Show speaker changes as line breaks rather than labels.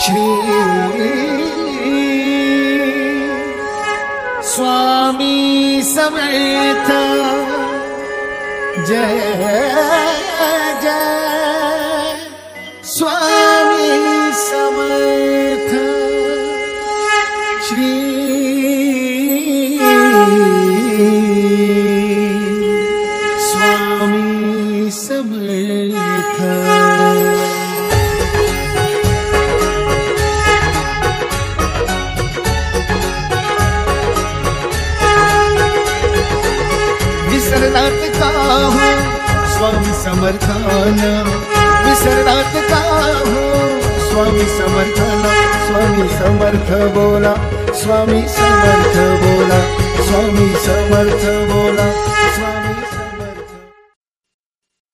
श्री स्वामी समर्थ जय जय स्वामी समर्थ श्री स्वामी समर्थ। विसरणात का हो स्वामी समर्थाना, विसरणात का हो स्वामी समर्थाना। स्वामी समर्थ बोला, स्वामी समर्थ बोला, स्वामी समर्थ बोला।